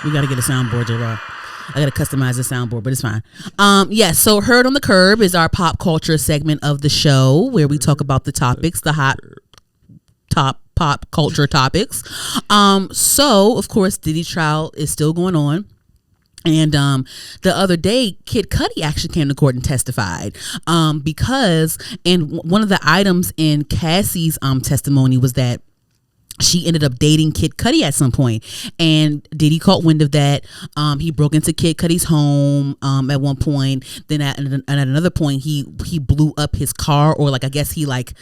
We got to get a soundboard, J-Rock. I got to customize the soundboard, but it's fine. So Heard on the Curb is our pop culture segment of the show where we talk about the topics, the hot top pop culture topics. So, of course, Diddy's trial is still going on. And the other day, Kid Cudi actually came to court and testified because one of the items in Cassie's testimony was that she ended up dating Kid Cudi at some point, and Diddy caught wind of that. He broke into Kid Cudi's home at one point. Then at another point, he blew up his car, or like I guess he like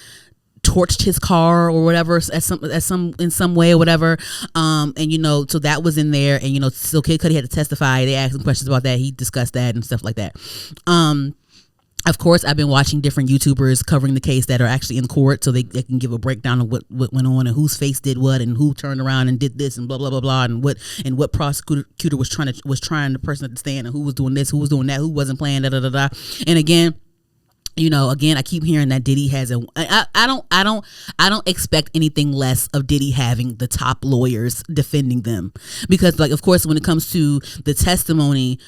torched his car or whatever in some way or whatever. And so that was in there, and so Kid Cudi had to testify. They asked him questions about that. He discussed that and stuff like that. Of course, I've been watching different YouTubers covering the case that are actually in court, so they can give a breakdown of what went on and whose face did what and who turned around and did this and blah blah blah blah, and what prosecutor was trying the person at the stand, and who was doing this, who was doing that, who wasn't playing da da da da. And again, I keep hearing that Diddy has I don't expect anything less of Diddy having the top lawyers defending them, because like of course when it comes to the testimony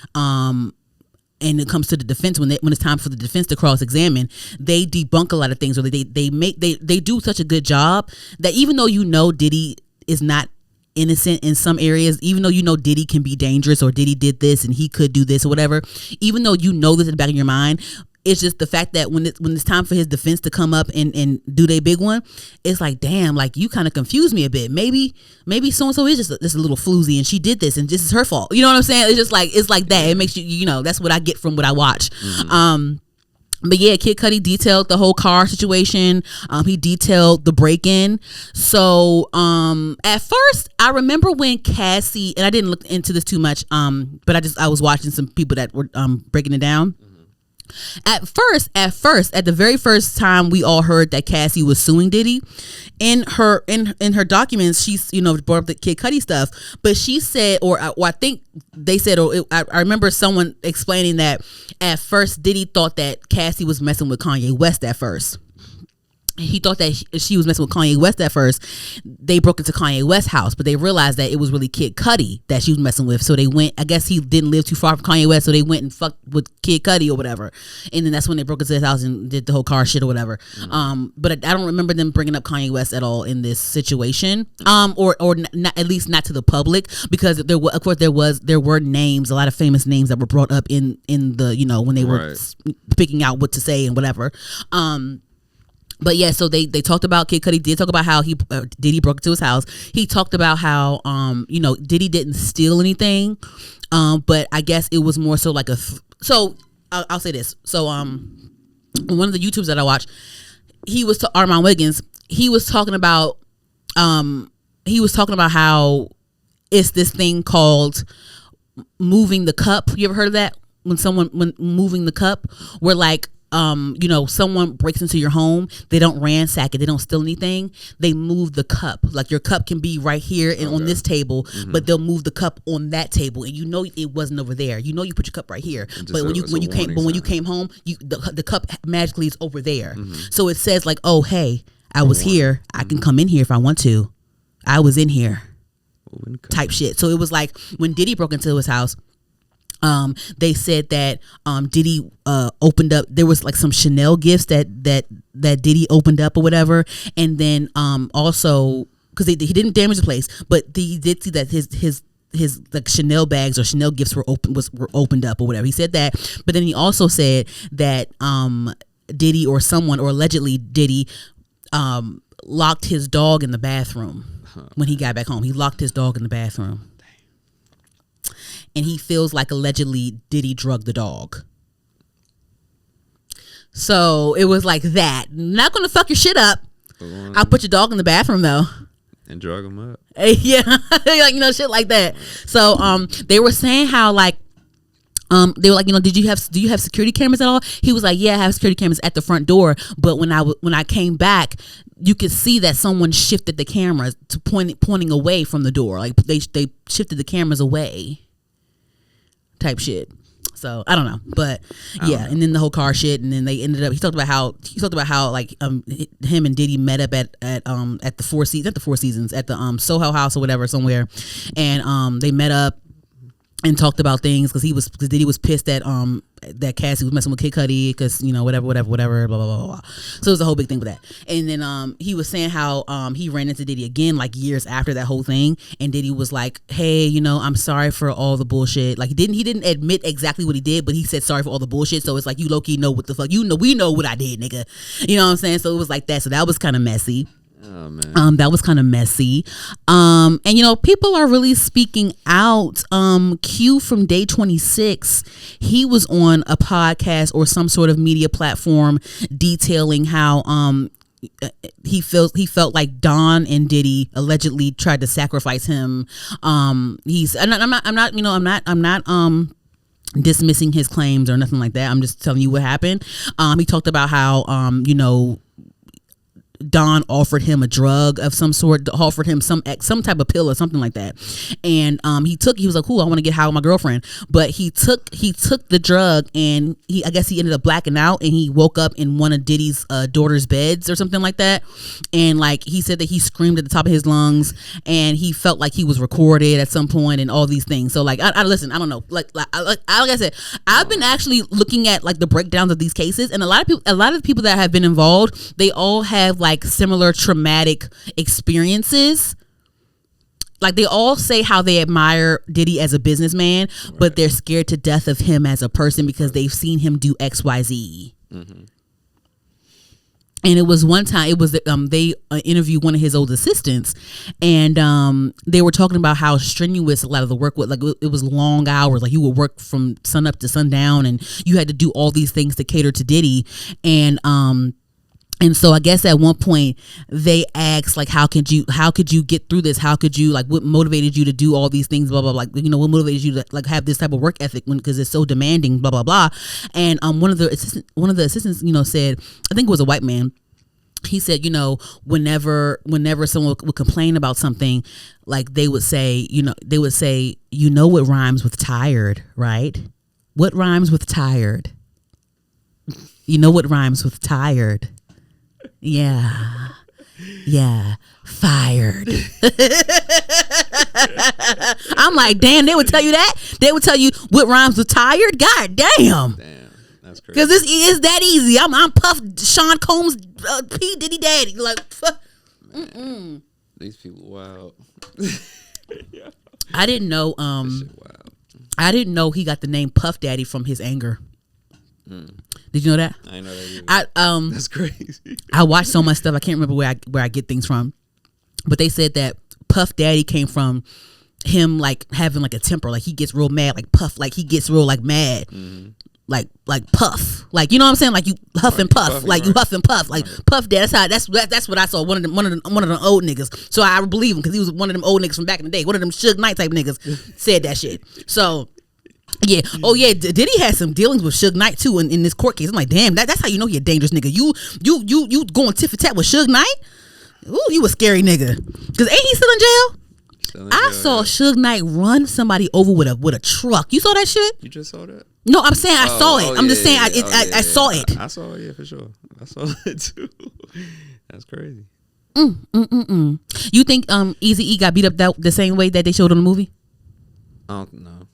and it comes to the defense, when it's time for the defense to cross-examine, they debunk a lot of things, or they do such a good job that even though Diddy is not innocent in some areas, even though Diddy can be dangerous, or Diddy did this and he could do this or whatever, even though this in the back of your mind, it's just the fact that when it's time for his defense to come up and do their big one, it's like, damn, like you kind of confused me a bit. Maybe so-and-so is just a little floozy and she did this and this is her fault. You know what I'm saying? It's like that. It makes you, that's what I get from what I watch. Mm-hmm. But yeah, Kid Cudi detailed the whole car situation. He detailed the break-in. So at first, I remember when Cassie, and I didn't look into this too much, but I was watching some people that were breaking it down. At the very first time we all heard that Cassie was suing Diddy, in her documents, she's brought up the Kid Cudi stuff, but she said, or I think they said, I remember someone explaining that at first Diddy thought that Cassie was messing with Kanye West at first. He thought that she was messing with Kanye West at first. They broke into Kanye West's house, but they realized that it was really Kid Cudi that she was messing with. So they went, I guess he didn't live too far from Kanye West, so they went and fucked with Kid Cudi or whatever. And then that's when they broke into his house and did the whole car shit or whatever. Mm-hmm. But I don't remember them bringing up Kanye West at all in this situation. Or not, at least not to the public, because there were names, a lot of famous names that were brought up in the, when they were picking out what to say and whatever. But yeah, so they talked about, Kid Cudi did talk about how Diddy broke into his house. He talked about how Diddy didn't steal anything, but I guess it was more so like so I'll say this. So one of the YouTubers that I watch, he was Armand Wiggins. He was talking about how it's this thing called moving the cup. You ever heard of that? When moving the cup, where like someone breaks into your home, they don't ransack it, they don't steal anything, they move the cup. Like your cup can be right here and on this table, mm-hmm. but they'll move the cup on that table, and it wasn't over there. You put your cup right here, but when you came home, the cup magically is over there. Mm-hmm. So it says like, oh hey, I was here, I can come in here if I want to. I was in here, type shit. So it was like when Diddy broke into his house, they said that Diddy opened up, there was like some Chanel gifts that Diddy opened up or whatever, and then also because he didn't damage the place, but he did see that his like Chanel bags or Chanel gifts were opened up or whatever. He said that, but then he also said that Diddy or allegedly Diddy locked his dog in the bathroom when he got back home. He locked his dog in the bathroom. And he feels like allegedly Diddy drugged the dog. So it was like that. Not gonna fuck your shit up. I'll put your dog in the bathroom though. And drug him up. Yeah, like shit like that. So they were saying how like they were like, do you have security cameras at all? He was like, yeah, I have security cameras at the front door, but when I came back, you could see that someone shifted the cameras to pointing away from the door. Like they shifted the cameras away. Type shit. So I don't know, but yeah, and then the whole car shit, and then they ended up. He talked about how like him and Diddy met up at the Four Seasons, at the Soho House or whatever somewhere, and they met up. and talked about things because Diddy was pissed that that Cassie was messing with Kid Cudi because whatever blah blah blah blah. So it was a whole big thing with that. And then he was saying how he ran into Diddy again like years after that whole thing, and Diddy was like, hey, I'm sorry for all the bullshit. Like he didn't admit exactly what he did, but he said sorry for all the bullshit. So it's like, you low-key know what the fuck, we know what I did, nigga. You know what I'm saying? So it was like that. So that was kind of messy. Oh, man. That was kind of messy. And people are really speaking out. Q from Day 26, he was on a podcast or some sort of media platform detailing how he felt like Don and Diddy allegedly tried to sacrifice him. I'm not dismissing his claims or nothing like that. I'm just telling you what happened. He talked about how Don offered him a drug of some sort, offered him some type of pill or something like that, and he was like, cool, I want to get high with my girlfriend, but he took the drug, and I guess he ended up blacking out, and he woke up in one of Diddy's daughter's beds or something like that, and like he said that he screamed at the top of his lungs, and he felt like he was recorded at some point, and all these things. So like I listen, I don't know, like I said, I've been actually looking at like the breakdowns of these cases, and a lot of the people that have been involved, they all have like similar traumatic experiences. Like they all say how they admire Diddy as a businessman, right, but they're scared to death of him as a person because they've seen him do XYZ. Mm-hmm. And it was one time, they interviewed one of his old assistants, and they were talking about how strenuous a lot of the work was. Like it was long hours. Like you would work from sun up to sundown, and you had to do all these things to cater to Diddy. And so I guess at one point they asked, like, how could you get through this? How could you, like, what motivated you to do all these things, blah, blah, blah. Like, what motivated you to, like, have this type of work ethic because it's so demanding, blah, blah, blah. And one of the assistants, said, I think it was a white man, he said, whenever someone would complain about something, like they would say, what rhymes with tired, right? What rhymes with tired? What rhymes with tired? Yeah, fired. I'm like, damn, they would tell you that? They would tell you what rhymes with tired? God damn. Damn, that's crazy. Because this is that easy. I'm Puff Sean Combs, P. Diddy Daddy. Like, these people wild. I didn't know. I didn't know he got the name Puff Daddy from his anger. Did you know that? I know that either. That's crazy. I watch so much stuff. I can't remember where I get things from, but they said that Puff Daddy came from him like having like a temper. Like he gets real mad. Like Puff. Like he gets real like mad. Mm-hmm. Like Puff. Like, you know what I'm saying? Like you huff and puff. Puffy, like you huff and puff. Like Puff Daddy. That's what I saw. One of them old niggas. So I believe him because he was one of them old niggas from back in the day. One of them Suge Knight type niggas said that shit. So. Yeah. Oh yeah. Diddy had some dealings with Suge Knight too in this court case. I'm like, damn, that's how you know he a dangerous nigga. You going tit for tat with Suge Knight? Ooh, you a scary nigga. Cause ain't he still in jail? I saw Suge Knight run somebody over with a truck. You saw that shit? You just saw that? No, I'm saying I saw it. I'm just saying I saw it. I saw it, yeah, for sure. I saw it too. That's crazy. You think Eazy-E got beat up the same way that they showed on the movie? I don't know.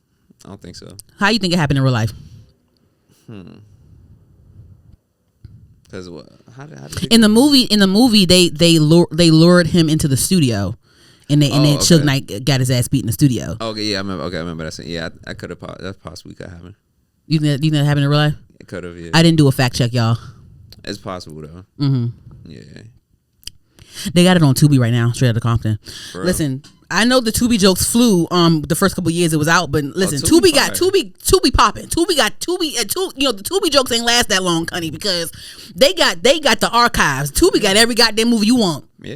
I don't think so. How you think it happened in real life? Because what? How did in the movie they lured him into the studio, and then Suge Knight got his ass beat in the studio. Okay, yeah, I remember that scene. Yeah, I could have. That possibly could happen. You think that happened in real life? It could have. Yeah. I didn't do a fact check, y'all. It's possible though. Yeah. They got it on Tubi right now, straight out of Compton. Listen, I know the Tubi jokes flew the first couple of years it was out, but listen, Tubi popping. The Tubi jokes ain't last that long, honey, because they got the archives. Tubi got every goddamn movie you want. Yeah.